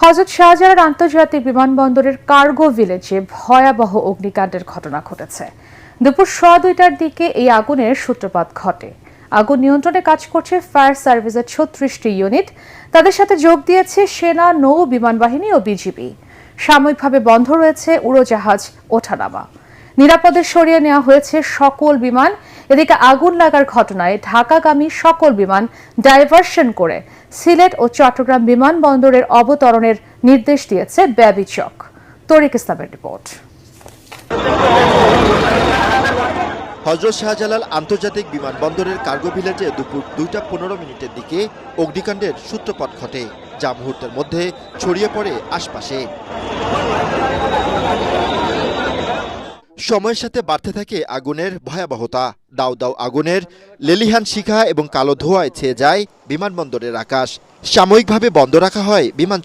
হযরত শাহজালাল আন্তর্জাতিক বিমানবন্দরের কার্গো ভিলেজে ভয়াবহ অগ্নিকাণ্ডের ঘটনা ঘটেছে। দুপুর 2:15টার দিকে এই আগুনের সূত্রপাত ঘটে। আগুন নিয়ন্ত্রণে কাজ করছে ফায়ার সার্ভিসের 36টি ইউনিট। তাদের সাথে যোগ দিয়েছে সেনা, নৌ বিমান বাহিনী ও বিজিবি। সাময়িকভাবে বন্ধ রয়েছে উড়োজাহাজ ওঠানামা। নিরাপদে সরিয়ে নেওয়া হয়েছে সকল বিমান। এদিকে আগুন লাগার ঘটনায় ঢাকাগামী সকল বিমান ডাইভারশন করে সিলেট ও চট্টগ্রাম বিমানবন্দরের অবতরণের নির্দেশ দিয়েছে ব্যবিচক। তরিক ইসলামের রিপোর্ট। হযরত শাহজালাল আন্তর্জাতিক বিমানবন্দরের কার্গো ভিলেজে দুপুর 2:15 দিকে অগ্নিকাণ্ডের সূত্রপাত ঘটে, যা মুহূর্তের মধ্যে ছড়িয়ে পড়ে আশপাশে। সময়ের সাথে বাড়তে থাকে আগুনের ভয়াবহতা। দাউ দাউ আগুনের লেলিহান শিখা এবং কালো ধোঁয়ায় ছেয়ে যায় বিমানবন্দরের আকাশ। সাময়িকভাবে বন্ধ রাখা হয় বিমান